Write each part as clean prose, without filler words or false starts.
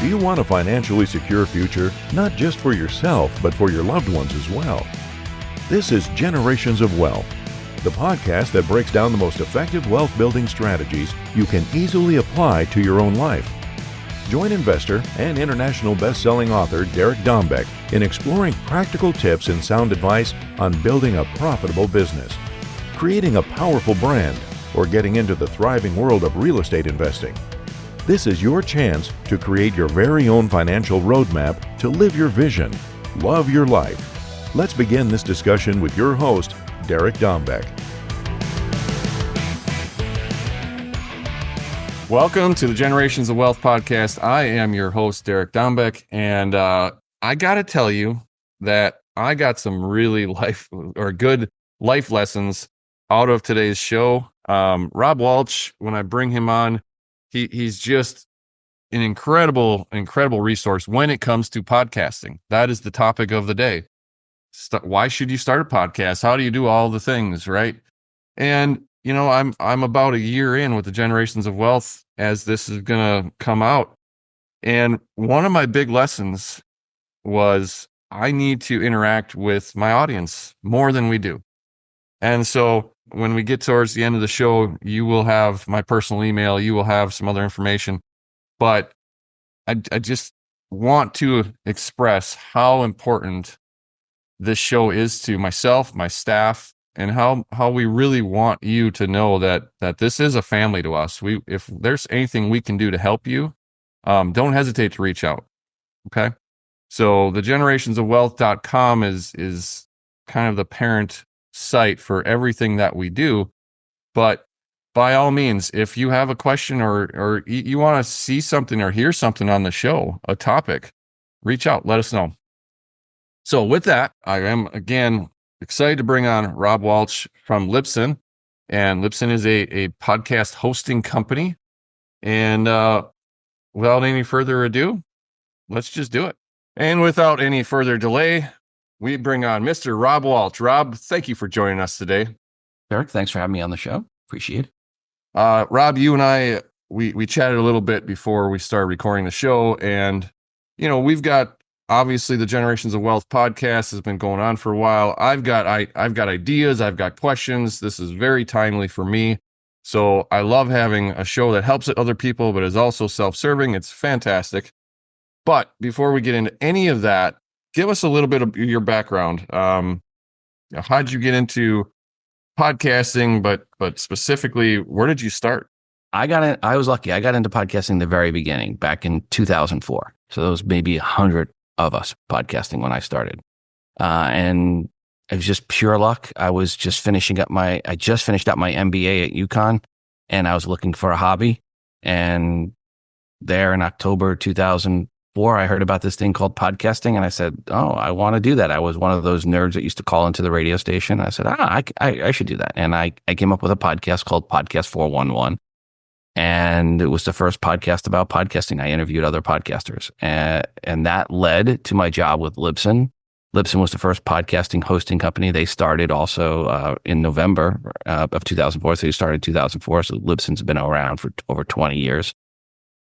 Do you want a financially secure future, not just for yourself, but for your loved ones as well? This is Generations of Wealth, the podcast that breaks down the most effective wealth building strategies you can easily apply to your own life. Join investor and international best-selling author Derek Dombeck in exploring practical tips and sound advice on building a profitable business, creating a powerful brand, or getting into the thriving world of real estate investing. This is your chance to create your very own financial roadmap to live your vision, love your life. Let's begin this discussion with your host, Derek Dombeck. Welcome to the Generations of Wealth podcast. I am your host, Derek Dombeck, and I got to tell you that I got some really good life lessons out of today's show. Rob Walch, when I bring him on, he's just an incredible resource when it comes to podcasting. That is the topic of the day. Why should you start a podcast? How do you do all the things, right? And you know, I'm about a year in with the Generations of Wealth as this is going to come out. And one of my big lessons was I need to interact with my audience more than we do. And so when we get towards the end of the show, you will have my personal email, you will have some other information, but I just want to express how important this show is to myself, my staff, and how we really want you to know that this is a family to us. If there's anything we can do to help you, don't hesitate to reach out. Okay. So the generationsofwealth.com is kind of the parent site for everything that we do. But by all means, if you have a question or you want to see something or hear something on the show, a topic, reach out, let us know. So with that, I am again excited to bring on Rob Walch from Libsyn. And Libsyn is a podcast hosting company. And without any further ado, let's just do it. And without any further delay, we bring on Mr. Rob Walch. Rob, thank you for joining us today. Derek, thanks for having me on the show. Appreciate it. Rob, you and I, we chatted a little bit before we started recording the show. And, you know, we've got, obviously, the Generations of Wealth podcast has been going on for a while. I've got ideas. I've got questions. This is very timely for me. So I love having a show that helps other people, but is also self-serving. It's fantastic. But before we get into any of that, give us a little bit of your background. How'd you get into podcasting, but specifically, where did you start? I was lucky. I got into podcasting the very beginning, back in 2004. So there was maybe 100 of us podcasting when I started. And it was just pure luck. I just finished up my MBA at UConn, and I was looking for a hobby. And there in October 2004, I heard about this thing called podcasting, and I said, "Oh, I want to do that." I was one of those nerds that used to call into the radio station. I said, I should do that. And I came up with a podcast called Podcast 411. And it was the first podcast about podcasting. I interviewed other podcasters, and that led to my job with Libsyn. Libsyn was the first podcasting hosting company. They started also in November of 2004. So they started in 2004. So Libsyn's been around for over 20 years.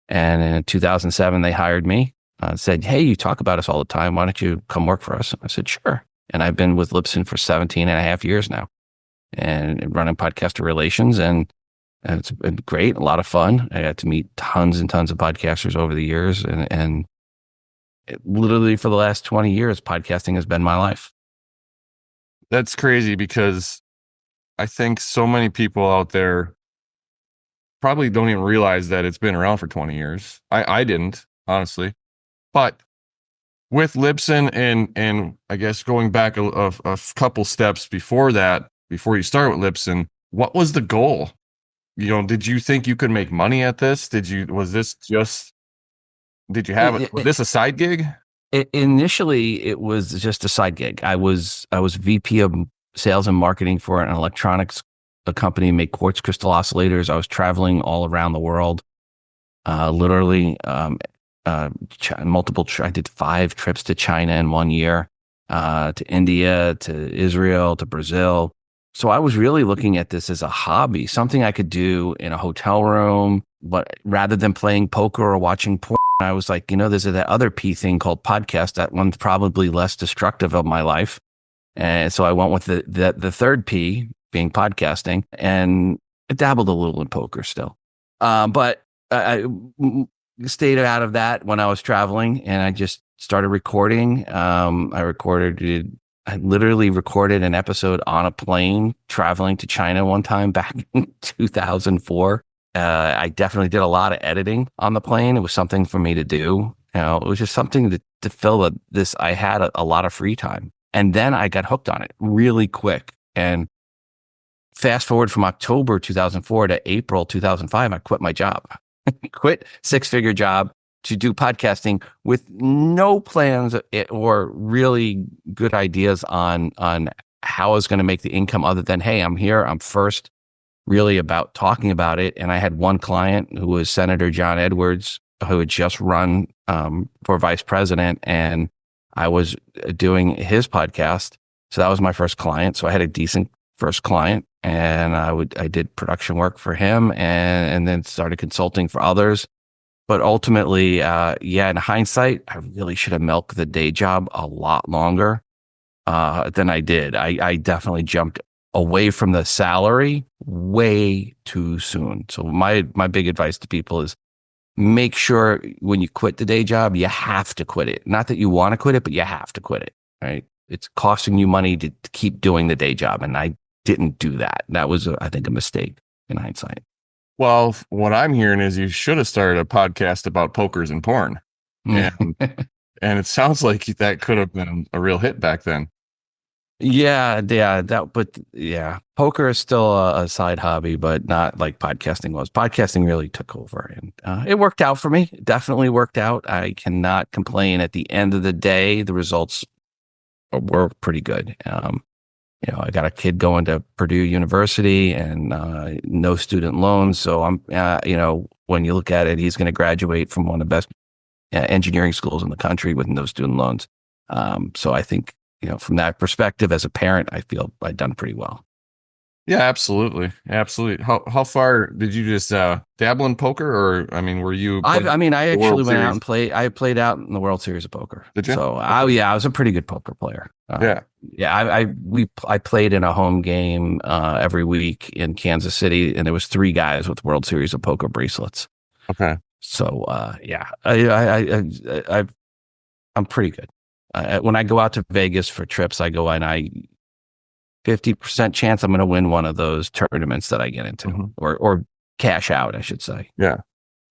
And in 2007, they hired me, said, "Hey, you talk about us all the time. Why don't you come work for us?" I said, "Sure." And I've been with Libsyn for 17 and a half years now and running podcaster relations. And it's been great, a lot of fun. I got to meet tons and tons of podcasters over the years. And literally for the last 20 years, podcasting has been my life. That's crazy because I think so many people out there probably don't even realize that it's been around for 20 years. I didn't, honestly. But with Libsyn and I guess going back a couple steps before that, before you start with Libsyn, what was the goal? You know, did you think you could make money at this? Was this a side gig? Initially, it was just a side gig. I was VP of sales and marketing for an electronics company, make quartz crystal oscillators. I was traveling all around the world, literally I did 5 trips to China in 1 year, to India, to Israel, to Brazil. So I was really looking at this as a hobby, something I could do in a hotel room, but rather than playing poker or watching porn, I was like, there's that other P thing called podcast. That one's probably less destructive of my life. And so I went with the third P being podcasting, and I dabbled a little in poker still. But I stayed out of that when I was traveling, and I just started recording. I literally recorded an episode on a plane traveling to China one time back in 2004. I definitely did a lot of editing on the plane. It was something for me to do. It was just something to fill this. I had a lot of free time. And then I got hooked on it really quick. And fast forward from October 2004 to April 2005, I quit my job, quit 6-figure job to do podcasting with no plans or really good ideas on how I was going to make the income other than, hey, I'm here. I'm first really about talking about it. And I had one client who was Senator John Edwards, who had just run for vice president, and I was doing his podcast. So that was my first client. So I had a decent first client, and I did production work for him, and then started consulting for others. But ultimately, in hindsight, I really should have milked the day job a lot longer than I did. I definitely jumped away from the salary way too soon. So my big advice to people is, make sure when you quit the day job, you have to quit it. Not that you want to quit it, but you have to quit it, right? It's costing you money to keep doing the day job. And I didn't do that. That was, I think, a mistake in hindsight. Well, what I'm hearing is you should have started a podcast about pokers and porn. And, and it sounds like that could have been a real hit back then. Poker is still a side hobby, but not like podcasting was. Podcasting really took over, and it worked out for me. It definitely worked out. I cannot complain. At the end of the day, the results were pretty good. I got a kid going to Purdue University and no student loans. So I'm, when you look at it, he's going to graduate from one of the best engineering schools in the country with no student loans. So I think, from that perspective, as a parent, I feel I've done pretty well. Yeah, absolutely. Absolutely. How far did you just dabble in poker, or, were you? I actually went out and played. I played out in the World Series of Poker. Did you? So, I was a pretty good poker player. I played in a home game every week in Kansas City, and there was 3 guys with World Series of Poker bracelets. Okay. So, I'm pretty good. When I go out to Vegas for trips, I go and 50% chance I'm going to win one of those tournaments that I get into, or cash out, I should say. Yeah.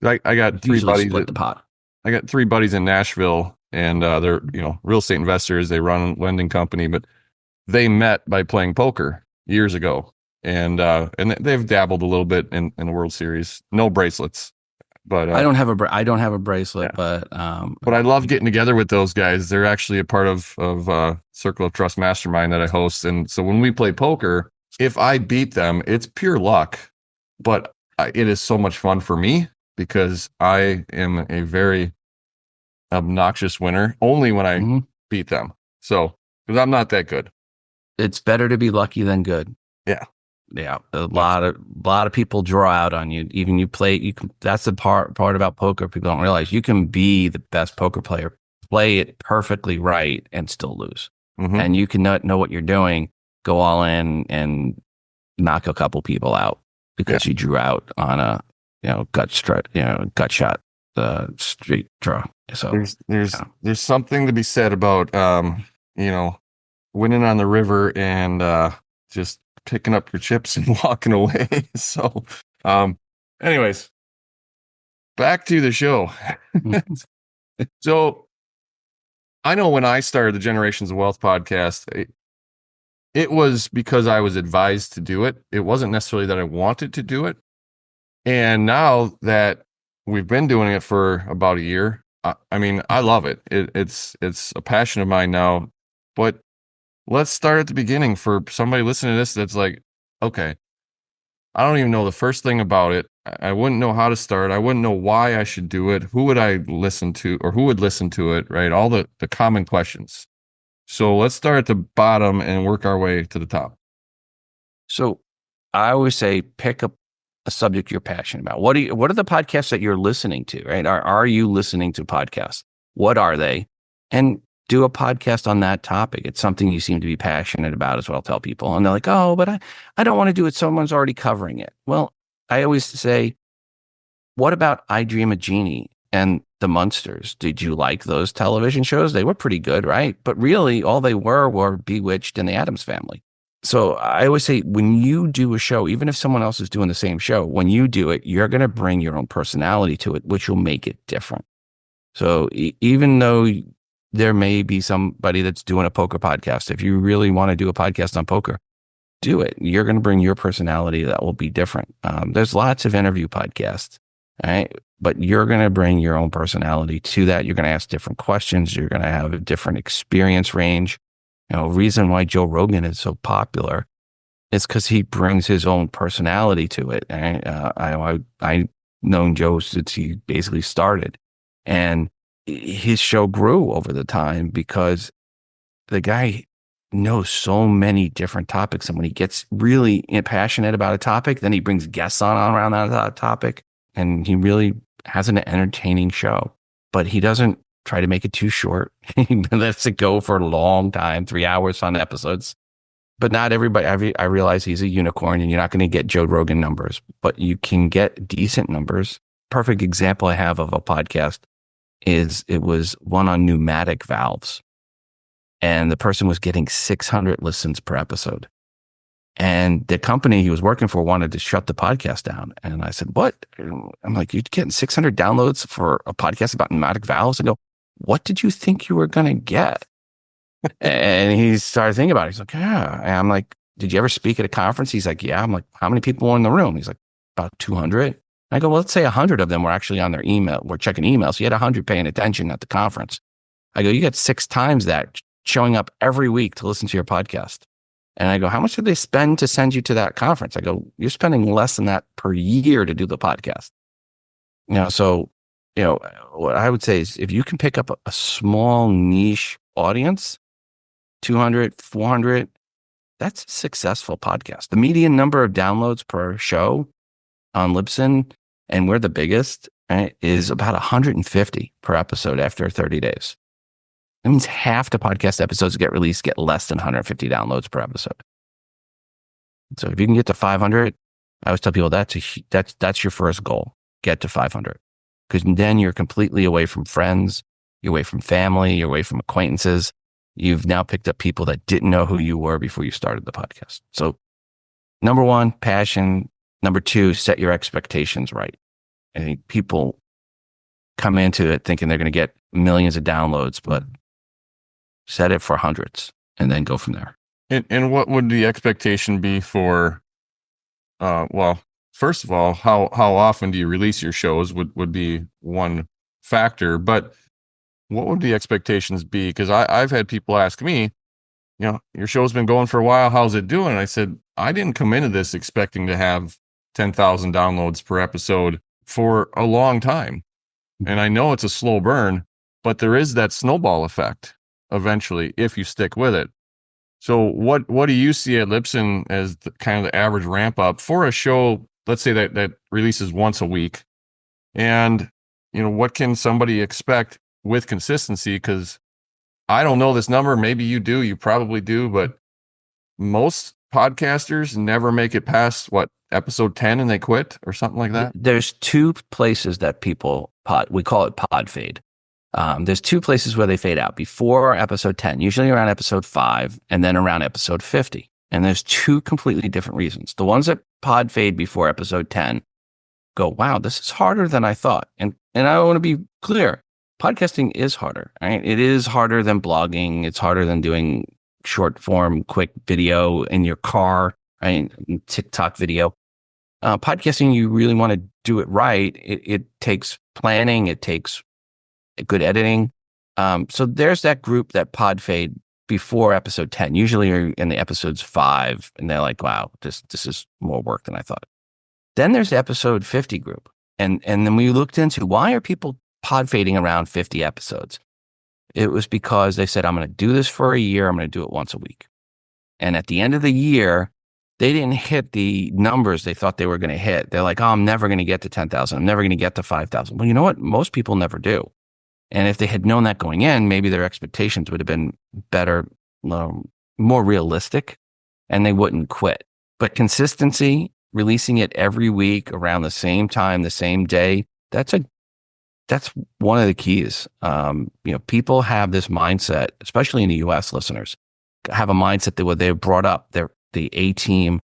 I got 3 buddies. Split the pot. I got 3 buddies in Nashville, and they're, real estate investors. They run a lending company, but they met by playing poker years ago. And they've dabbled a little bit in the World Series. No bracelets. But I don't have a bracelet, yeah. but I love getting together with those guys. They're actually a part of Circle of Trust Mastermind that I host. And so when we play poker, if I beat them, it's pure luck, but it is so much fun for me because I am a very obnoxious winner only when I beat them. So, because I'm not that good. It's better to be lucky than good. Yeah. Yeah, a lot of people draw out on you. Even that's the part about poker people don't realize. You can be the best poker player, play it perfectly right, and still lose. And you can not know what you're doing, go all in, and knock a couple people out because you drew out on a gut shot, street draw. So there's something to be said about winning on the river and just picking up your chips and walking away. So, anyways, back to the show. So I know when I started the Generations of Wealth podcast, it was because I was advised to do it. It wasn't necessarily that I wanted to do it. And now that we've been doing it for about a year, I love it. It's a passion of mine now, but let's start at the beginning for somebody listening to this that's like, okay, I don't even know the first thing about it. I wouldn't know how to start. I wouldn't know why I should do it. Who would I listen to, or who would listen to it, right? All the common questions. So let's start at the bottom and work our way to the top. So I always say pick a a subject you're passionate about. What are the podcasts that you're listening to, right? Are you listening to podcasts? What are they? And do a podcast on that topic. It's something you seem to be passionate about, is what I'll tell people. And they're like, oh, but I don't want to do it. Someone's already covering it. Well, I always say, what about I Dream a Genie and the Munsters? Did you like those television shows? They were pretty good, right? But really, all they were Bewitched and the Addams Family. So I always say, when you do a show, even if someone else is doing the same show, when you do it, you're going to bring your own personality to it, which will make it different. So even though there may be somebody that's doing a poker podcast, if you really want to do a podcast on poker, do it. You're going to bring your personality that will be different. There's lots of interview podcasts, right? But you're going to bring your own personality to that. You're going to ask different questions. You're going to have a different experience range. Reason why Joe Rogan is so popular is because he brings his own personality to it. And I've known Joe since he basically started, and his show grew over the time because the guy knows so many different topics. And when he gets really passionate about a topic, then he brings guests on around that topic, and he really has an entertaining show. But he doesn't try to make it too short. He lets it go for a long time, 3 hours on episodes. But not everybody, I realize he's a unicorn, and you're not going to get Joe Rogan numbers, but you can get decent numbers. Perfect example I have of a podcast is, it was one on pneumatic valves, and the person was getting 600 listens per episode. And the company he was working for wanted to shut the podcast down. And I said, what? I'm like, you're getting 600 downloads for a podcast about pneumatic valves? I go, what did you think you were going to get? And he started thinking about it. He's like, yeah. And I'm like, did you ever speak at a conference? He's like, yeah. I'm like, how many people were in the room? He's like, about 200. I go, well, let's say 100 of them were actually on their email. We're checking emails. So you had 100 paying attention at the conference. I go, you get 6 times that showing up every week to listen to your podcast. And I go, how much did they spend to send you to that conference? I go, you're spending less than that per year to do the podcast. So, what I would say is, if you can pick up a small niche audience, 200, 400, that's a successful podcast. The median number of downloads per show on Libsyn, and we're the biggest, right, is about 150 per episode after 30 days. That means half the podcast episodes that get released get less than 150 downloads per episode. So if you can get to 500, I always tell people that's your first goal. Get to 500, because then you're completely away from friends, you're away from family, you're away from acquaintances. You've now picked up people that didn't know who you were before you started the podcast. So number 1, passion. Number 2, set your expectations right. I think people come into it thinking they're going to get millions of downloads, but set it for hundreds and then go from there. And what would the expectation be for, well, first of all, how often do you release your shows would be one factor, but what would the expectations be? Because I've had people ask me, your show's been going for a while, how's it doing? And I said, I didn't come into this expecting to have 10,000 downloads per episode for a long time. And I know it's a slow burn, but there is that snowball effect eventually if you stick with it. So what do you see at Libsyn as kind of the average ramp up for a show, let's say that releases once a week? And, what can somebody expect with consistency? Because I don't know this number. Maybe you do. You probably do. But most podcasters never make it past episode 10 and they quit or something like that. There's 2 places that people we call it pod fade. There's 2 places where they fade out: before episode 10, usually around episode 5, and then around episode 50. And there's 2 completely different reasons. The ones that pod fade before episode 10 go, wow, this is harder than I thought. And I want to be clear, podcasting is harder, right? It is harder than blogging. It's harder than doing short form, quick video in your car, right? TikTok video. Podcasting, you really want to do it right. It takes planning. It takes good editing. So there's that group that pod fade before episode 10, usually are in the episodes 5, and they're like, wow, this is more work than I thought. Then there's the episode 50 group. And then we looked into, why are people pod fading around 50 episodes? It was because they said, I'm going to do this for a year. I'm going to do it once a week. And at the end of the year, they didn't hit the numbers they thought they were going to hit. They're like, oh, I'm never going to get to 10,000. I'm never going to get to 5,000. Well, you know what? Most people never do. And if they had known that going in, maybe their expectations would have been better, more realistic, and they wouldn't quit. But consistency, releasing it every week around the same time, the same day, that's one of the keys. People have this mindset, especially in the US listeners, have a mindset that they're brought up. The A-Team,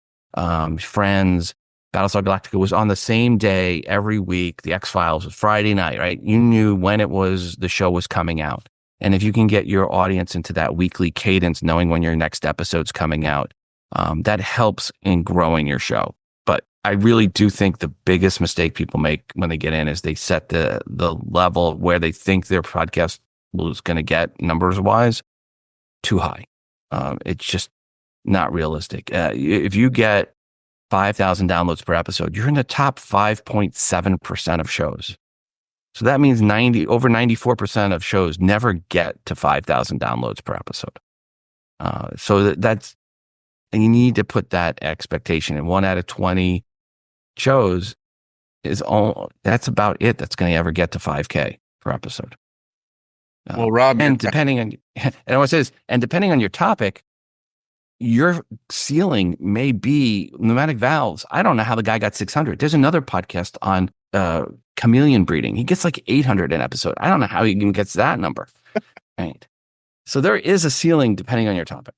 Friends, Battlestar Galactica was on the same day every week. The X-Files was Friday night, right? You knew when the show was coming out. And if you can get your audience into that weekly cadence, knowing when your next episode's coming out, that helps in growing your show. But I really do think the biggest mistake people make when they get in is they set the level where they think their podcast is going to get numbers wise too high. It's just not realistic. If you get 5,000 downloads per episode, you're in the top 5.7% of shows. So that means over 94% of shows never get to 5,000 downloads per episode. So that's, and you need to put that expectation in. 1 out of 20 shows that's about it. That's going to ever get to 5K per episode. Well, Rob, and depending on, and I want to say this, and depending on your topic, your ceiling may be pneumatic valves. I don't know how the guy got 600. There's another podcast on chameleon breeding. He gets like 800 an episode. I don't know how he even gets that number. Right. So there is a ceiling depending on your topic.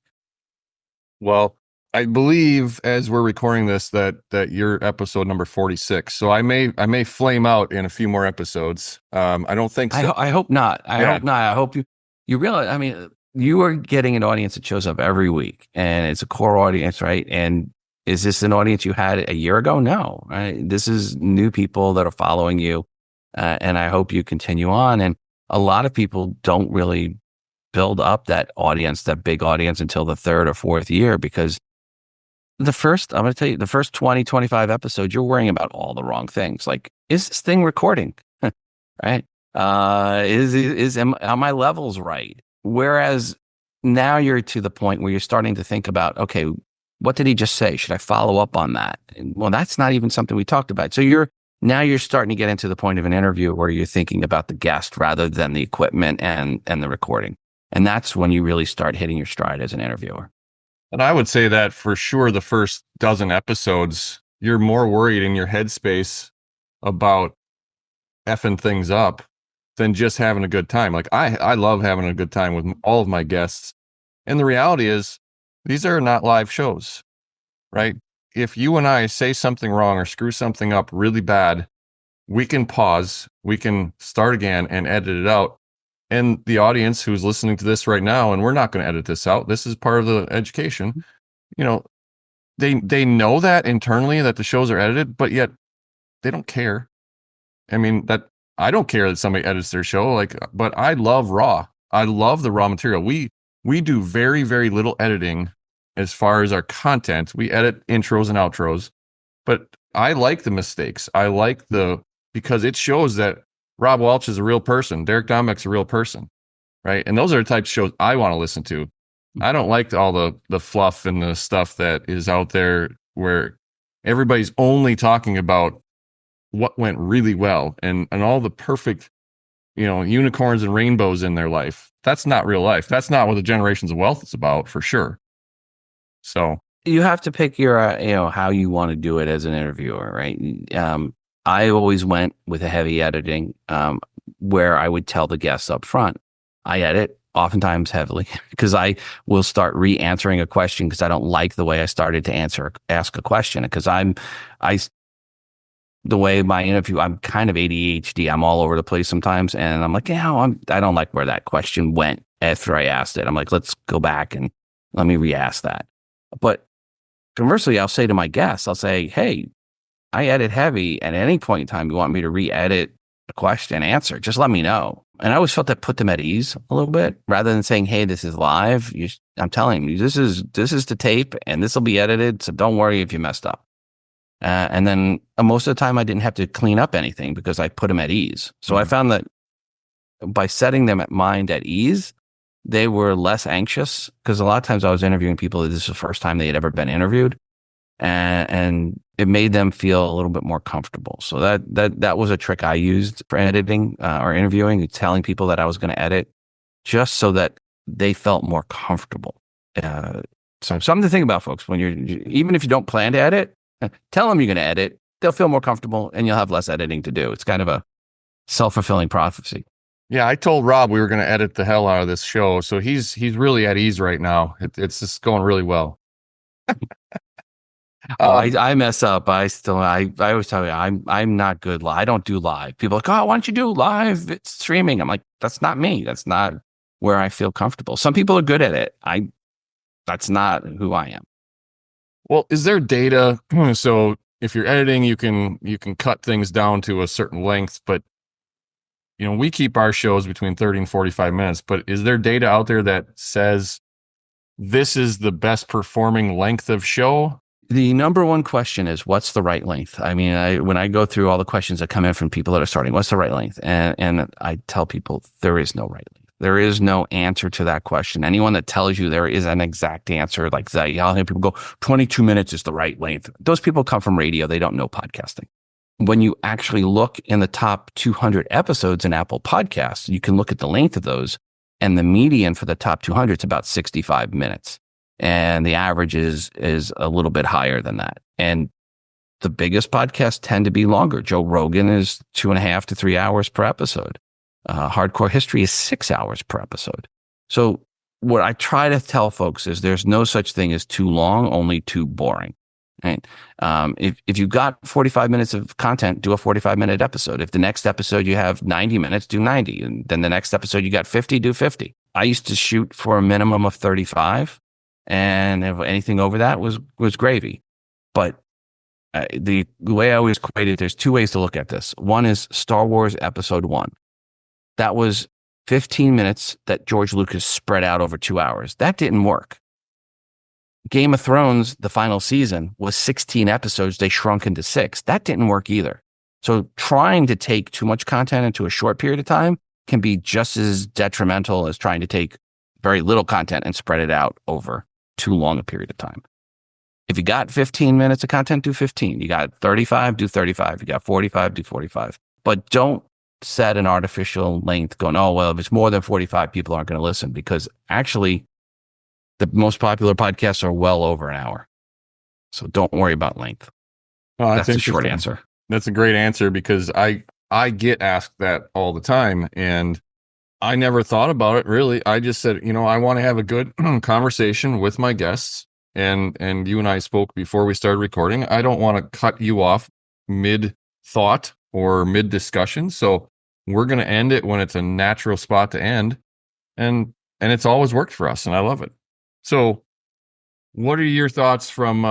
Well, I believe as we're recording this that you're episode number 46. So I may flame out in a few more episodes. I don't think so. I hope not. I hope not. I hope you realize, I mean, you are getting an audience that shows up every week, and it's a core audience, right? And is this an audience you had a year ago? No, right? This is new people that are following you. And I hope you continue on. And a lot of people don't really build up that audience, that big audience, until the third or fourth year, because I'm going to tell you, the first 20, 25 episodes, you're worrying about all the wrong things. Like, is this thing recording? Right? Are my levels right? Whereas now you're to the point where you're starting to think about, okay, what did he just say? Should I follow up on that? And, well, that's not even something we talked about. So you're starting to get into the point of an interview where you're thinking about the guest rather than the equipment and the recording. And that's when you really start hitting your stride as an interviewer. And I would say that for sure, the first dozen episodes, you're more worried in your headspace about effing things up than just having a good time. Like I love having a good time with all of my guests. And the reality is, these are not live shows, right? If you and I say something wrong or screw something up really bad, we can pause, we can start again and edit it out. And the audience who's listening to this right now, and we're not going to edit this out, this is part of the education, they know that internally that the shows are edited, but yet they don't care. I mean, that I don't care that somebody edits their show, but I love raw. I love the raw material. We do very, very little editing as far as our content. We edit intros and outros, but I like the mistakes. I like because it shows that Rob Walch is a real person. Derek Dombeck's a real person, right? And those are the types of shows I want to listen to. I don't like all the fluff and the stuff that is out there where everybody's only talking about what went really well and all the perfect, unicorns and rainbows in their life. That's not real life. That's not what the Generations of Wealth is about, for sure. So you have to pick your, how you want to do it as an interviewer, right? I always went with a heavy editing, where I would tell the guests up front. I edit oftentimes heavily because I will start re-answering a question because I don't like the way I started to ask a question, because the way my interview, I'm kind of ADHD. I'm all over the place sometimes. And I'm like, I don't like where that question went after I asked it. I'm like, let's go back and let me re-ask that. But conversely, I'll say to my guests, I'll say, hey, I edit heavy. At any point in time you want me to re-edit a question answer, just let me know. And I always felt that put them at ease a little bit, rather than saying, hey, this is live. I'm telling you, this is the tape and this will be edited. So don't worry if you messed up. And then most of the time I didn't have to clean up anything because I put them at ease. So I found that by setting them at mind at ease, they were less anxious, because a lot of times I was interviewing people that this is the first time they had ever been interviewed. and it made them feel a little bit more comfortable. So that was a trick I used for editing or interviewing, telling people that I was going to edit just so that they felt more comfortable. So something to think about, folks. When even if you don't plan to edit, tell them you're going to edit. They'll feel more comfortable, and you'll have less editing to do. It's kind of a self-fulfilling prophecy. Yeah, I told Rob we were going to edit the hell out of this show, so he's really at ease right now. It's just going really well. I mess up. I always tell you I'm not good live. I don't do live. People are like, oh, why don't you do live? It's streaming. I'm like, that's not me. That's not where I feel comfortable. Some people are good at it. That's not who I am. Well, is there data? So if you're editing, you can cut things down to a certain length, but we keep our shows between 30 and 45 minutes, but is there data out there that says this is the best performing length of show? The number one question is, what's the right length? I mean, when I go through all the questions that come in from people that are starting, what's the right length? And I tell people there is no right length. There is no answer to that question. Anyone that tells you there is an exact answer like that, I'll hear people go, 22 minutes is the right length. Those people come from radio. They don't know podcasting. When you actually look in the top 200 episodes in Apple Podcasts, you can look at the length of those, and the median for the top 200 is about 65 minutes. And the average is a little bit higher than that. And the biggest podcasts tend to be longer. Joe Rogan is 2.5 to 3 hours per episode. Hardcore History is 6 hours per episode. So what I try to tell folks is there's no such thing as too long, only too boring. Right? If you've got 45 minutes of content, do a 45-minute episode. If the next episode you have 90 minutes, do 90. And then the next episode you got 50, do 50. I used to shoot for a minimum of 35. And if anything over that was gravy. But the way I always equate it, there's two ways to look at this. One is Star Wars Episode 1. That was 15 minutes that George Lucas spread out over 2 hours. That didn't work. Game of Thrones, the final season, was 16 episodes. They shrunk into 6. That didn't work either. So trying to take too much content into a short period of time can be just as detrimental as trying to take very little content and spread it out over too long a period of time. If you got 15 minutes of content, do 15. You got 35, do 35. You got 45, do 45. But don't set an artificial length going, oh, well, if it's more than 45, people aren't going to listen, because actually the most popular podcasts are well over an hour. So don't worry about length. Oh, that's a short answer. That's a great answer, because I get asked that all the time, and I never thought about it really. I just said, I want to have a good conversation with my guests, and you and I spoke before we started recording. I don't want to cut you off mid thought or mid discussion. So we're going to end it when it's a natural spot to end. And it's always worked for us, and I love it. So what are your thoughts from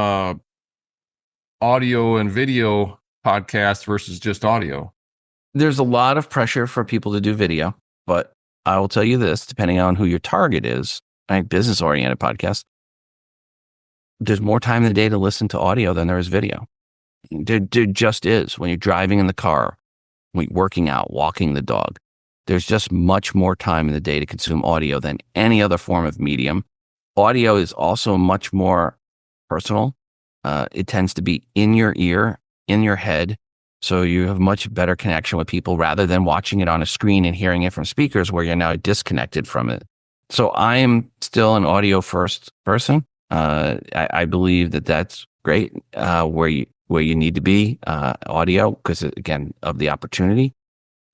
audio and video podcast versus just audio? There's a lot of pressure for people to do video, but I will tell you this, depending on who your target is, business-oriented podcast, there's more time in the day to listen to audio than there is video. There just is. When you're driving in the car, when you're working out, walking the dog, there's just much more time in the day to consume audio than any other form of medium. Audio is also much more personal. It tends to be in your ear, in your head. So you have much better connection with people rather than watching it on a screen and hearing it from speakers where you're now disconnected from it. So I am still an audio first person. I believe that that's great where you need to be audio, because again, of the opportunity.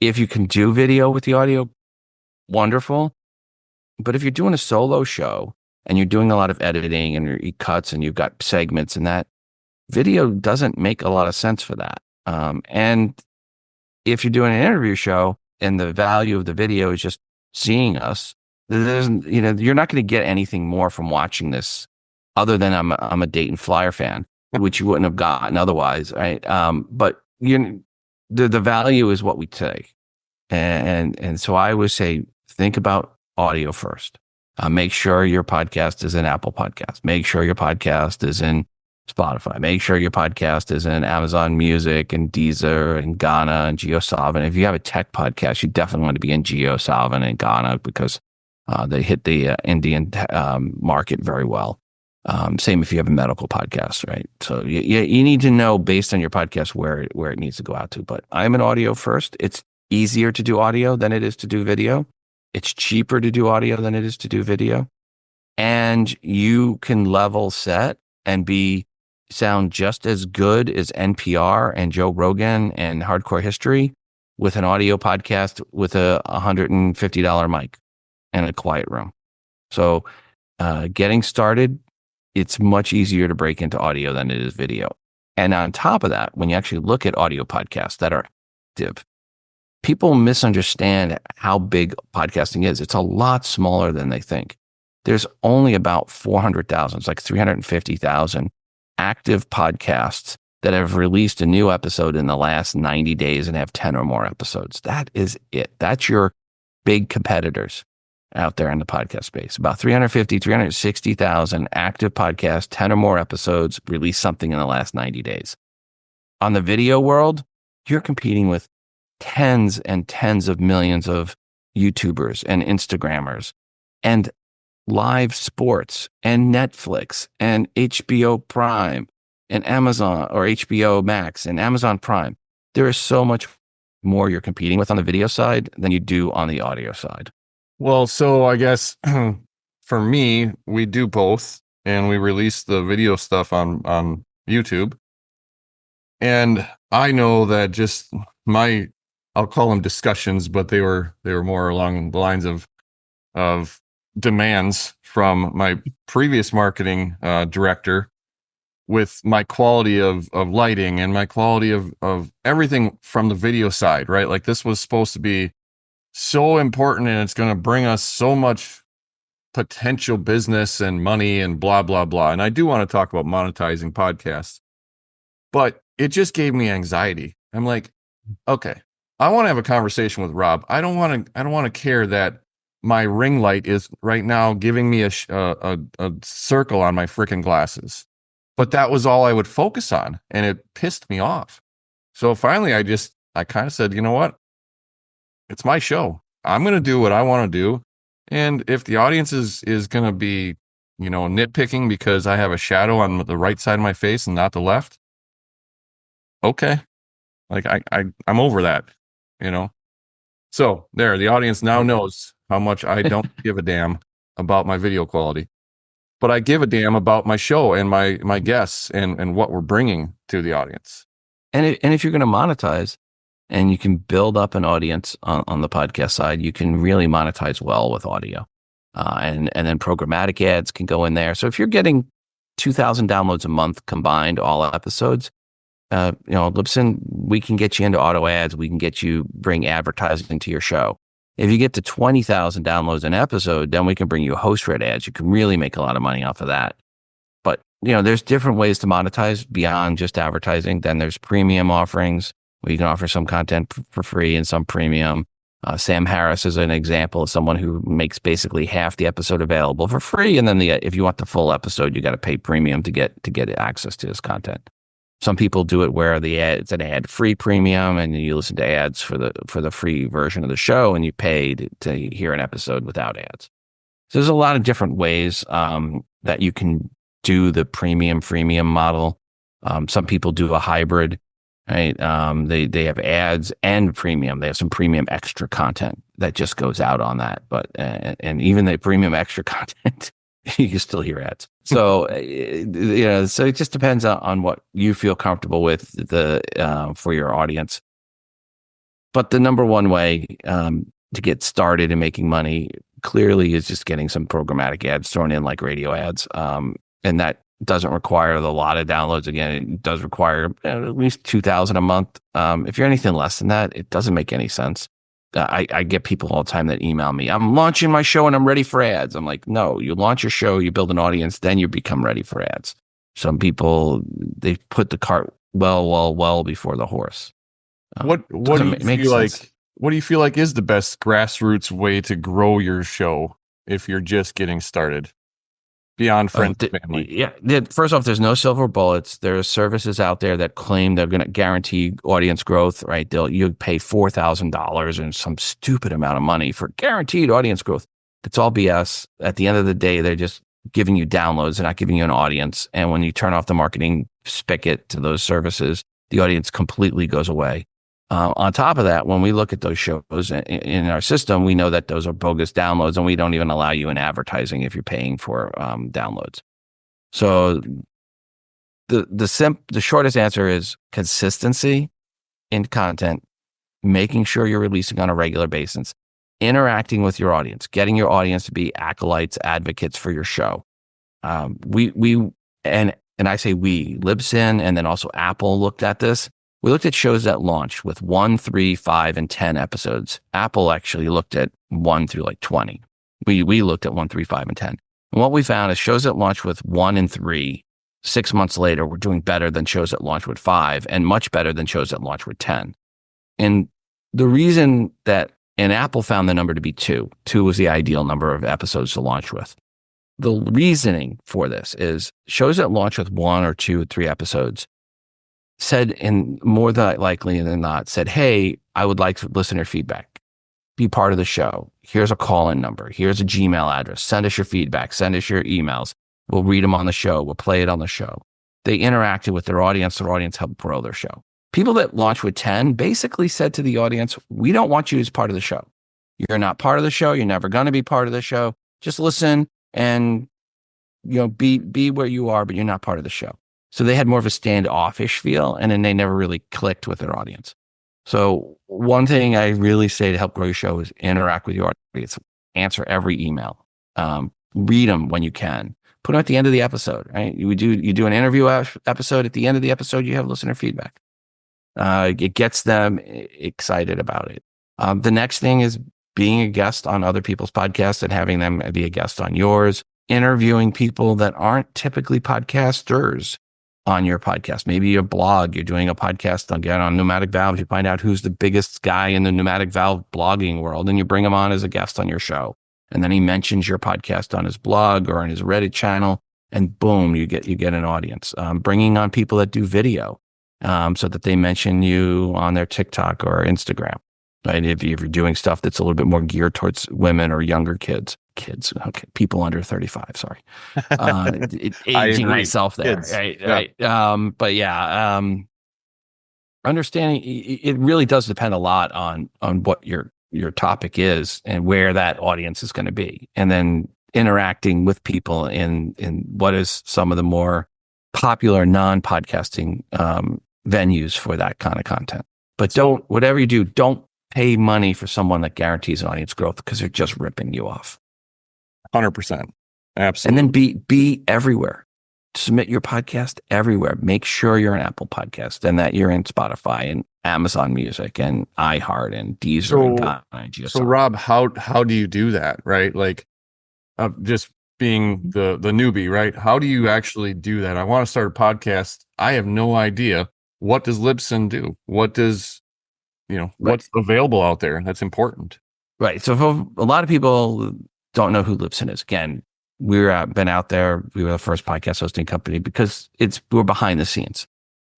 If you can do video with the audio, wonderful. But if you're doing a solo show and you're doing a lot of editing and your cuts and you've got segments and that, video doesn't make a lot of sense for that. And if you're doing an interview show and the value of the video is just seeing us, you're not going to get anything more from watching this other than I'm a Dayton Flyer fan, which you wouldn't have gotten otherwise, right? But the value is what we take. And so I would say, think about audio first. Make sure your podcast is in Apple Podcasts. Make sure your podcast is in Spotify. Make sure your podcast is in Amazon Music and Deezer and Ghana and JioSaavn. If you have a tech podcast, you definitely want to be in JioSaavn and Ghana, because they hit the Indian market very well. Same if you have a medical podcast, right? So you need to know based on your podcast where it needs to go out to. But I'm an audio first. It's easier to do audio than it is to do video. It's cheaper to do audio than it is to do video. And you can level set and sound just as good as NPR and Joe Rogan and Hardcore History with an audio podcast with a $150 mic and a quiet room. So getting started, it's much easier to break into audio than it is video. And on top of that, when you actually look at audio podcasts that are active, people misunderstand how big podcasting is. It's a lot smaller than they think. There's only about 400,000, it's like 350,000 active podcasts that have released a new episode in the last 90 days and have 10 or more episodes. That is it. That's your big competitors out there in the podcast space. About 360,000 active podcasts, 10 or more episodes, release something in the last 90 days. On the video world, you're competing with tens and tens of millions of YouTubers and Instagrammers and live sports and Netflix and HBO Prime and Amazon or HBO Max and Amazon Prime. There is so much more you're competing with on the video side than you do on the audio side. Well, so I guess for me, we do both, and we release the video stuff on YouTube. And I know that just I'll call them discussions, but they were more along the lines of demands from my previous marketing director with my quality of lighting and my quality of everything from the video side, right? Like this was supposed to be so important and it's going to bring us so much potential business and money and blah, blah, blah. And I do want to talk about monetizing podcasts, but it just gave me anxiety. I'm like, okay, I want to have a conversation with Rob. I don't want to care that my ring light is right now giving me a circle on my freaking glasses. But that was all I would focus on, and it pissed me off. So finally, I kind of said, you know what? It's my show. I'm going to do what I want to do. And if the audience is going to be, nitpicking because I have a shadow on the right side of my face and not the left, okay. Like I'm over that, So there, the audience now knows how much I don't give a damn about my video quality. But I give a damn about my show and my guests and what we're bringing to the audience. And if you're going to monetize and you can build up an audience on the podcast side, you can really monetize well with audio. And then programmatic ads can go in there. So if you're getting 2,000 downloads a month combined, all episodes, Libsyn, we can get you into auto ads. We can get you bring advertising to your show. If you get to 20,000 downloads an episode, then we can bring you host read ads. You can really make a lot of money off of that. But, there's different ways to monetize beyond just advertising. Then there's premium offerings where you can offer some content for free and some premium. Sam Harris is an example of someone who makes basically half the episode available for free. And then if you want the full episode, you got to pay premium to get access to his content. Some people do it where it's an ad-free premium, and you listen to ads for the free version of the show, and you pay to hear an episode without ads. So there's a lot of different ways that you can do the freemium model. Some people do a hybrid, right? They have ads and premium. They have some premium extra content that just goes out on that. But and even the premium extra content, you can still hear ads. So, so it just depends on what you feel comfortable with for your audience. But the number one way to get started in making money clearly is just getting some programmatic ads thrown in, like radio ads. And that doesn't require a lot of downloads. Again, it does require at least 2,000 a month. If you're anything less than that, it doesn't make any sense. I get people all the time that email me, I'm launching my show and I'm ready for ads. I'm like, no, you launch your show, you build an audience, then you become ready for ads. Some people, they put the cart well before the horse. What do you feel like is the best grassroots way to grow your show if you're just getting started beyond friends and family? Yeah. First off, there's no silver bullets. There are services out there that claim they're going to guarantee audience growth, right? You pay $4,000 and some stupid amount of money for guaranteed audience growth. It's all BS. At the end of the day, they're just giving you downloads. They're not giving you an audience. And when you turn off the marketing spigot to those services, the audience completely goes away. On top of that, when we look at those shows in our system, we know that those are bogus downloads, and we don't even allow you in advertising if you're paying for downloads. So the shortest answer is consistency in content, making sure you're releasing on a regular basis, interacting with your audience, getting your audience to be acolytes, advocates for your show. And I say we, Libsyn, and then also Apple looked at this. We looked at shows that launched with 1, 3, 5, and 10 episodes. Apple actually looked at 1 through like 20. We looked at 1, 3, 5, and 10. And what we found is shows that launched with 1 and 3, 6 months later, were doing better than shows that launched with 5, and much better than shows that launched with 10. And the reason that, and Apple found the number to be 2. 2 was the ideal number of episodes to launch with. The reasoning for this is shows that launch with 1 or 2 or 3 episodes said, and more than likely than not, said, hey, I would like listener feedback. Be part of the show. Here's a call-in number. Here's a Gmail address. Send us your feedback. Send us your emails. We'll read them on the show. We'll play it on the show. They interacted with their audience. Their audience helped grow their show. People that launched with 10 basically said to the audience, we don't want you as part of the show. You're not part of the show. You're never going to be part of the show. Just listen and be where you are, but you're not part of the show. So they had more of a standoffish feel, and then they never really clicked with their audience. So one thing I really say to help grow your show is interact with your audience. Answer every email. Read them when you can. Put them at the end of the episode. Right? You do an interview episode. At the end of the episode, you have listener feedback. It gets them excited about it. The next thing is being a guest on other people's podcasts and having them be a guest on yours. Interviewing people that aren't typically podcasters on your podcast. Maybe your blog, you're doing a podcast on pneumatic valves. You find out who's the biggest guy in the pneumatic valve blogging world, and you bring him on as a guest on your show. And then he mentions your podcast on his blog or on his Reddit channel, and boom, you get an audience. Bringing on people that do video, so that they mention you on their TikTok or Instagram. Right? If you're doing stuff that's a little bit more geared towards women or younger kids, okay, people under 35, sorry. Aging myself there, kids. Right? Yeah. Right. But yeah, understanding it really does depend a lot on what your topic is and where that audience is going to be. And then interacting with people in what is some of the more popular non-podcasting venues for that kind of content. But whatever you do, don't pay money for someone that guarantees audience growth, because they're just ripping you off. 100%. Absolutely. And then be everywhere. Submit your podcast everywhere. Make sure you're an Apple Podcast and that you're in Spotify and Amazon Music and iHeart and Deezer and Ghana and GeoSound. So Rob, how do you do that? Right? Like just being the newbie, right? How do you actually do that? I want to start a podcast. I have no idea. What does Libsyn do? What does what's available out there? That's important. Right. So for a lot of people don't know who Libsyn is. Again, we're been out there. We were the first podcast hosting company because we're behind the scenes.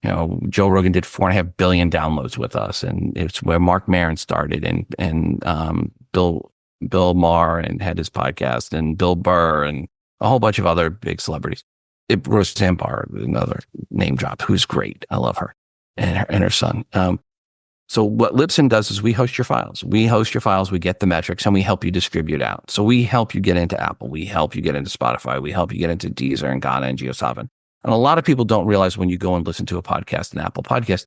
Joe Rogan did 4.5 billion downloads with us, and it's where Mark Maron started, and Bill Maher and had his podcast, and Bill Burr and a whole bunch of other big celebrities. Roseanne Barr, another name drop, who's great. I love her and her son. So what Libsyn does is we host your files. We get the metrics, and we help you distribute out. So we help you get into Apple. We help you get into Spotify. We help you get into Deezer and Ghana and GeoSound. And a lot of people don't realize when you go and listen to a podcast, an Apple podcast,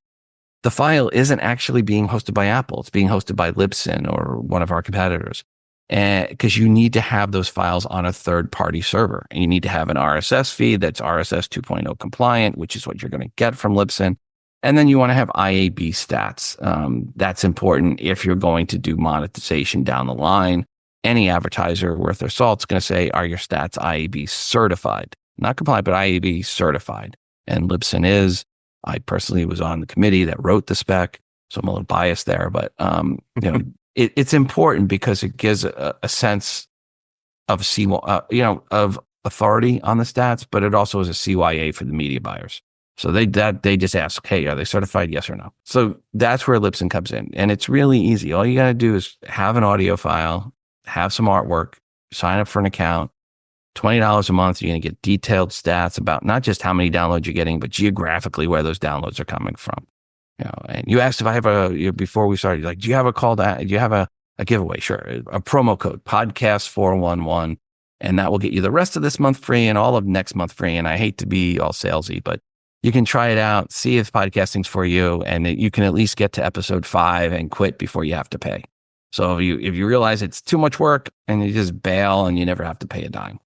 the file isn't actually being hosted by Apple. It's being hosted by Libsyn or one of our competitors. Because you need to have those files on a third-party server. And you need to have an RSS feed that's RSS 2.0 compliant, which is what you're going to get from Libsyn. And then you want to have IAB stats. That's important if you're going to do monetization down the line. Any advertiser worth their salt is going to say, are your stats IAB certified? Not compliant, but IAB certified. And Libsyn is. I personally was on the committee that wrote the spec, so I'm a little biased there. But it's important because it gives a sense of of authority on the stats, but it also is a CYA for the media buyers. So they just ask, hey, are they certified? Yes or no? So that's where Libsyn comes in. And it's really easy. All you got to do is have an audio file, have some artwork, sign up for an account, $20 a month. You're going to get detailed stats about not just how many downloads you're getting, but geographically where those downloads are coming from. And you asked if I have before we started, like, do you have a call to, do you have a giveaway? Sure. A promo code, podcast 411, and that will get you the rest of this month free and all of next month free. And I hate to be all salesy, but you can try it out, see if podcasting's for you, and you can at least get to episode 5 and quit before you have to pay. So if you realize it's too much work and you just bail and you never have to pay a dime.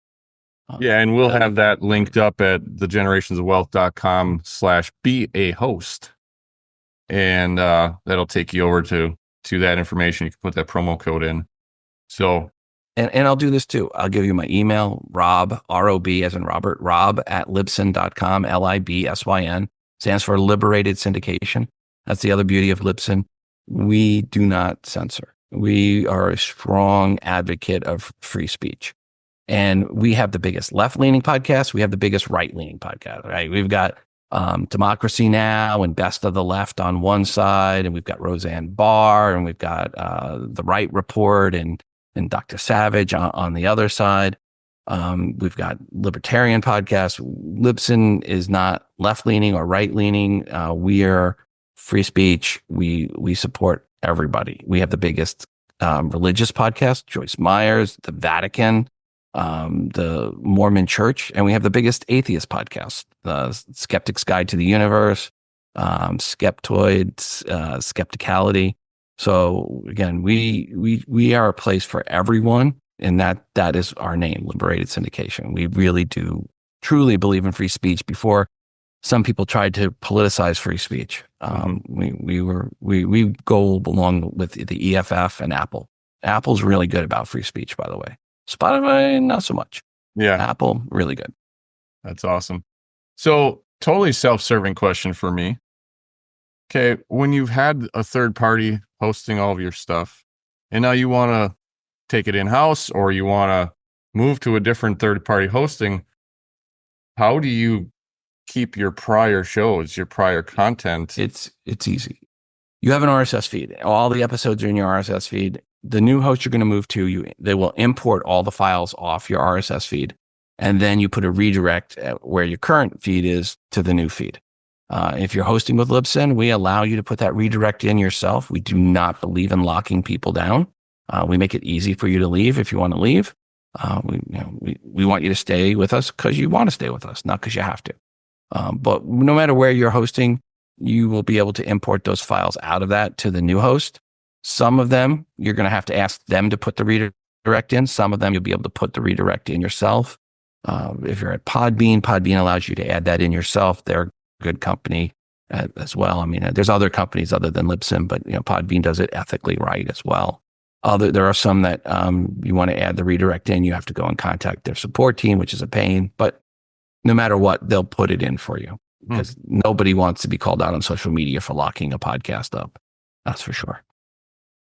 Yeah, and we'll have that linked up at thegenerationsofwealth.com/be a host. And that'll take you over to that information. You can put that promo code in. So, and I'll do this too. I'll give you my email, Rob, R-O-B as in Robert, Rob at Libsyn.com, Libsyn, stands for Liberated Syndication. That's the other beauty of Libsyn. We do not censor. We are a strong advocate of free speech. And we have the biggest left-leaning podcast. We have the biggest right-leaning podcast, right? We've got Democracy Now! And Best of the Left on one side, and we've got Roseanne Barr, and we've got The Right Report and Dr. Savage on the other side. We've got libertarian podcasts. Libsyn is not left-leaning or right-leaning. We are free speech. We support everybody. We have the biggest religious podcast, Joyce Meyer's, the Vatican, the Mormon Church, and we have the biggest atheist podcast, the Skeptic's Guide to the Universe, Skeptoids, Skepticality. So again, we are a place for everyone, and that is our name, Liberated Syndication. We really do truly believe in free speech. Before some people tried to politicize free speech, we go along with the EFF and Apple. Apple's really good about free speech, by the way. Spotify, not so much. Yeah. Apple, really good. That's awesome. So, totally self-serving question for me. Okay, when you've had a third party hosting all of your stuff, and now you want to take it in-house or you want to move to a different third party hosting, how do you keep your prior shows, your prior content? It's easy. You have an RSS feed. All the episodes are in your RSS feed. The new host you're going to move to, they will import all the files off your RSS feed, and then you put a redirect at where your current feed is to the new feed. If you're hosting with Libsyn, we allow you to put that redirect in yourself. We do not believe in locking people down. We make it easy for you to leave if you want to leave. We want you to stay with us because you want to stay with us, not because you have to. But no matter where you're hosting, you will be able to import those files out of that to the new host. Some of them, you're going to have to ask them to put the redirect in. Some of them, you'll be able to put the redirect in yourself. If you're at Podbean allows you to add that in yourself. They're a good company as well. I mean, there's other companies other than Libsyn, but Podbean does it ethically right as well. There are some that you want to add the redirect in. You have to go and contact their support team, which is a pain. But no matter what, they'll put it in for you because nobody wants to be called out on social media for locking a podcast up. That's for sure.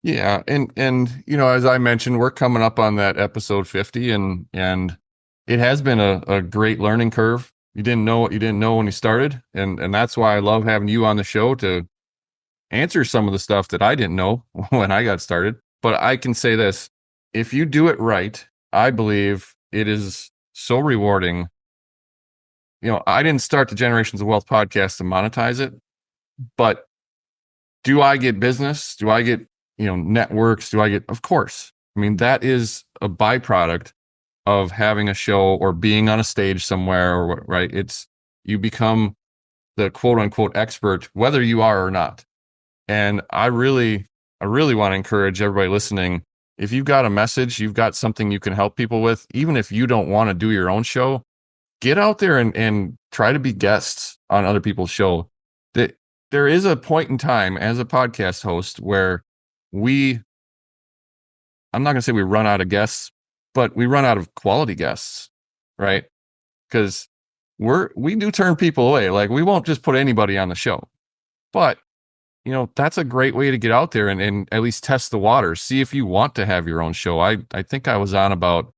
Yeah, and as I mentioned, we're coming up on that episode 50, and it has been a great learning curve. You didn't know what you didn't know when you started, and that's why I love having you on the show to answer some of the stuff that I didn't know when I got started. But I can say this, if you do it right, I believe it is so rewarding. I didn't start the Generations of Wealth podcast to monetize it, but do I get business? Do I get networks? Of course. I mean, that is a byproduct of having a show or being on a stage somewhere, right? You become the quote unquote expert, whether you are or not. And I really want to encourage everybody listening. If you've got a message, you've got something you can help people with, even if you don't want to do your own show, get out there and try to be guests on other people's show. There is a point in time as a podcast host where I'm not going to say we run out of guests, but we run out of quality guests, right? Because we do turn people away. Like, we won't just put anybody on the show, but that's a great way to get out there and at least test the waters. See if you want to have your own show. I think I was on about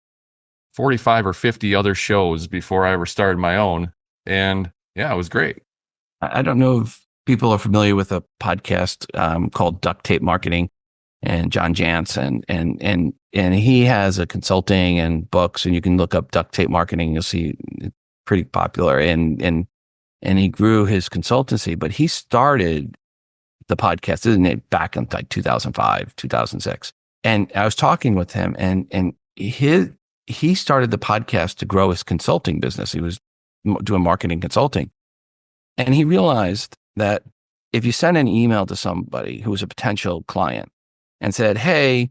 45 or 50 other shows before I ever started my own. And yeah, it was great. I don't know if people are familiar with a podcast called Duct Tape Marketing and John Jantz. And and he has a consulting and books, and you can look up duct tape marketing. You'll see it's pretty popular, and he grew his consultancy, but he started the podcast, isn't it, back in like 2005, 2006. And I was talking with him, and he started the podcast to grow his consulting business. He was doing marketing consulting. And he realized that if you send an email to somebody who was a potential client and said, hey,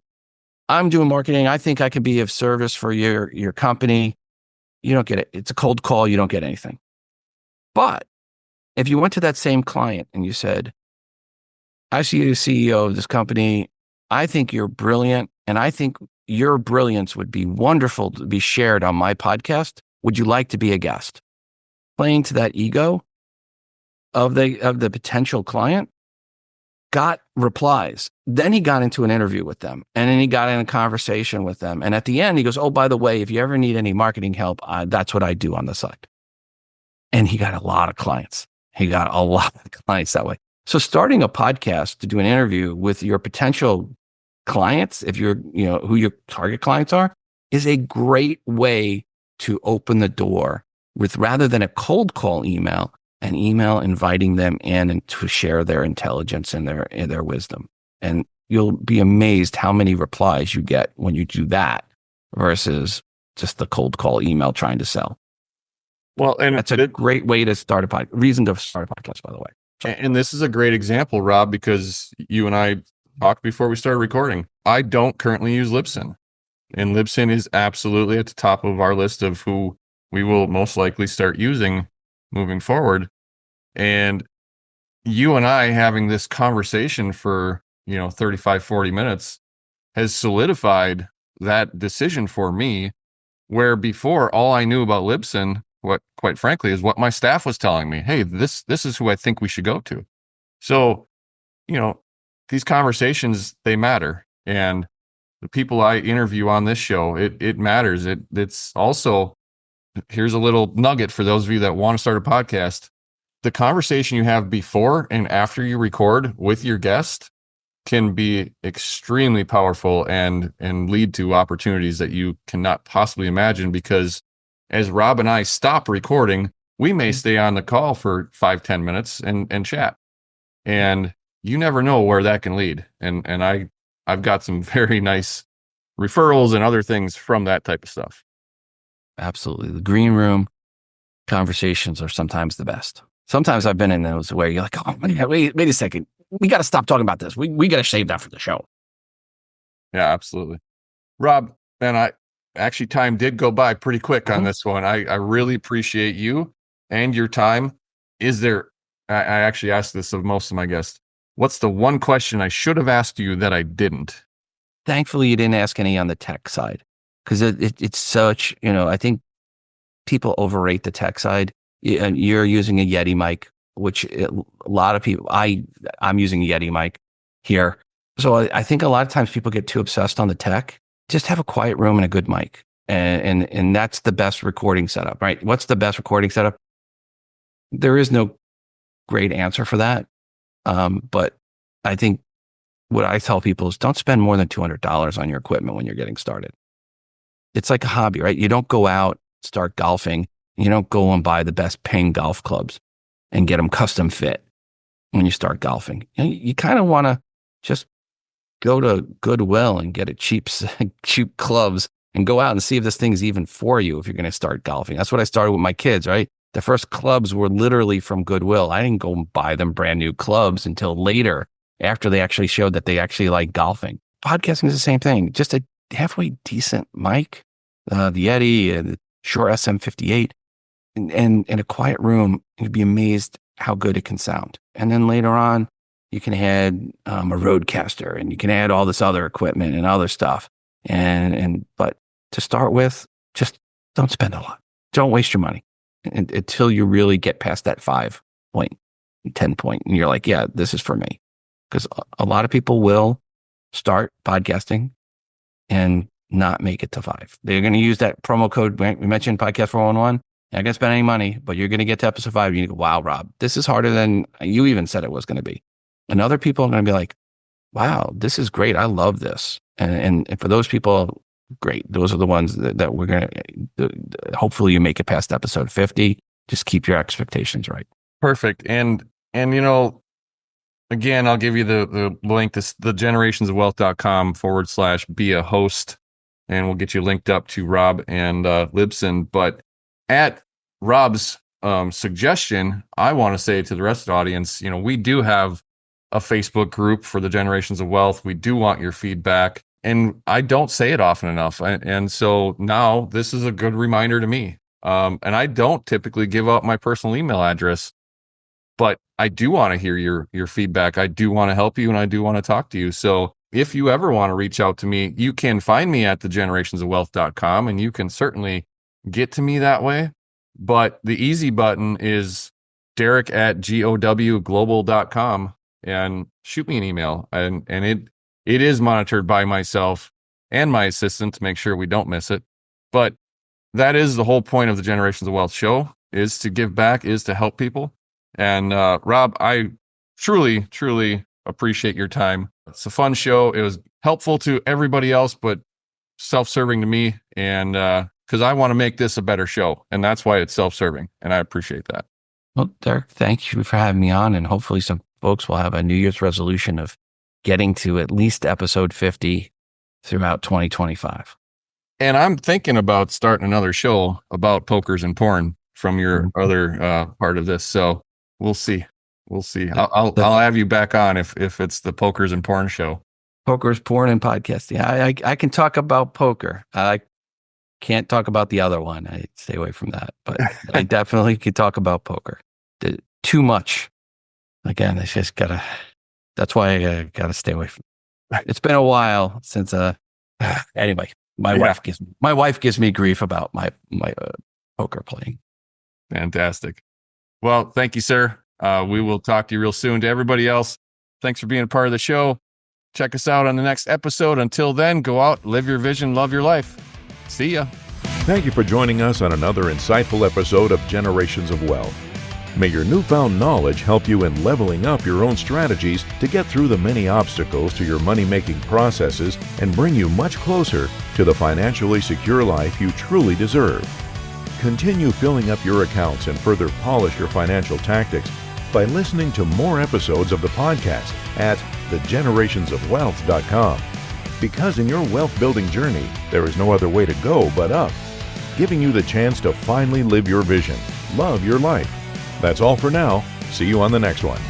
I'm doing marketing, I think I can be of service for your company, you don't get it. It's a cold call. You don't get anything. But if you went to that same client and you said, I see you as CEO of this company, I think you're brilliant, and I think your brilliance would be wonderful to be shared on my podcast. Would you like to be a guest? Playing to that ego of the potential client, got replies. Then he got into an interview with them, and then he got in a conversation with them. And at the end, he goes, oh, by the way, if you ever need any marketing help, that's what I do on the side. And he got a lot of clients. He got a lot of clients that way. So starting a podcast to do an interview with your potential clients, if you're, who your target clients are, is a great way to open the door with, rather than a cold call email, an email inviting them in and to share their intelligence and their wisdom. And you'll be amazed how many replies you get when you do that versus just the cold call email trying to sell. Well, and that's a great way to start reason to start a podcast, by the way. And this is a great example, Rob, because you and I talked before we started recording. I don't currently use Libsyn, and Libsyn is absolutely at the top of our list of who we will most likely start using moving forward. And you and I having this conversation for, 35, 40 minutes has solidified that decision for me, where before all I knew about Libsyn, what quite frankly is what my staff was telling me. Hey, this is who I think we should go to. So, these conversations, they matter. And the people I interview on this show, it matters. It's also, here's a little nugget for those of you that want to start a podcast. The conversation you have before and after you record with your guest can be extremely powerful and lead to opportunities that you cannot possibly imagine, because as Rob and I stop recording, we may stay on the call for 5-10 minutes and chat. And you never know where that can lead. And I've got some very nice referrals and other things from that type of stuff. Absolutely. The green room conversations are sometimes the best. Sometimes I've been in those where you're like, oh, wait a second. We got to stop talking about this. We got to save that for the show. Yeah, absolutely. Rob, and actually time did go by pretty quick on this one. I really appreciate you and your time. I actually asked this of most of my guests. What's the one question I should have asked you that I didn't? Thankfully, you didn't ask any on the tech side, because it's such, I think people overrate the tech side. You're using a Yeti mic, which a lot of people, I'm using a Yeti mic here. So I think a lot of times people get too obsessed on the tech. Just have a quiet room and a good mic. And that's the best recording setup, right? What's the best recording setup? There is no great answer for that. But I think what I tell people is don't spend more than $200 on your equipment when you're getting started. It's like a hobby, right? You don't go out, start golfing. You don't go and buy the best paying golf clubs and get them custom fit when you start golfing. You kind of want to just go to Goodwill and get a cheap clubs and go out and see if this thing is even for you if you're going to start golfing. That's what I started with my kids, right? The first clubs were literally from Goodwill. I didn't go and buy them brand new clubs until later, after they actually showed that they actually like golfing. Podcasting is the same thing. Just a halfway decent mic, the Yeti and the Shure SM58, and in a quiet room, you'd be amazed how good it can sound. And then later on, you can add a Rodecaster, and you can add all this other equipment and other stuff. But to start with, just don't spend a lot. Don't waste your money until you really get past that 5 point, 10 point, and you're like, yeah, this is for me. Because a lot of people will start podcasting and not make it to 5. They're going to use that promo code we mentioned, podcast 411. You're not going to spend any money, but you're going to get to episode 5. You go, wow, Rob, this is harder than you even said it was going to be. And other people are going to be like, wow, this is great. I love this. And for those people, great. Those are the ones that we're going to, hopefully you make it past episode 50. Just keep your expectations right. Perfect. And again, I'll give you the link, the generationsofwealth.com/be a host, and we'll get you linked up to Rob and Libsyn. But at Rob's suggestion, I want to say to the rest of the audience, we do have a Facebook group for the Generations of Wealth. We do want your feedback, and I don't say it often enough. And so now this is a good reminder to me. And I don't typically give out my personal email address, but I do want to hear your feedback. I do want to help you, and I do want to talk to you. So if you ever want to reach out to me, you can find me at thegenerationsofwealth.com, and you can certainly get to me that way. But the easy button is derek@gowglobal.com, and shoot me an email. And it is monitored by myself and my assistant to make sure we don't miss it. But that is the whole point of the Generations of Wealth show, is to give back, is to help people. And Rob, I truly, truly appreciate your time. It's a fun show. It was helpful to everybody else, but self-serving to me. And because I want to make this a better show. And that's why it's self-serving. And I appreciate that. Well, Derek, thank you for having me on. And hopefully some folks will have a New Year's resolution of getting to at least episode 50 throughout 2025. And I'm thinking about starting another show about pokers and porn from your other part of this. So we'll see. We'll see. I'll have you back on if it's the pokers and porn show. Pokers, porn, and podcasting. I can talk about poker. I can't talk about the other one. I stay away from that. But I definitely could talk about poker. Too much. Again, it's just gotta. That's why I gotta stay away from. It's been a while since. Anyway, my wife gives me grief about my poker playing. Fantastic. Well, thank you, sir. We will talk to you real soon. To everybody else, thanks for being a part of the show. Check us out on the next episode. Until then, go out, live your vision, love your life. See ya. Thank you for joining us on another insightful episode of Generations of Wealth. May your newfound knowledge help you in leveling up your own strategies to get through the many obstacles to your money-making processes and bring you much closer to the financially secure life you truly deserve. Continue filling up your accounts and further polish your financial tactics by listening to more episodes of the podcast at thegenerationsofwealth.com. Because in your wealth-building journey, there is no other way to go but up, giving you the chance to finally live your vision, love your life. That's all for now. See you on the next one.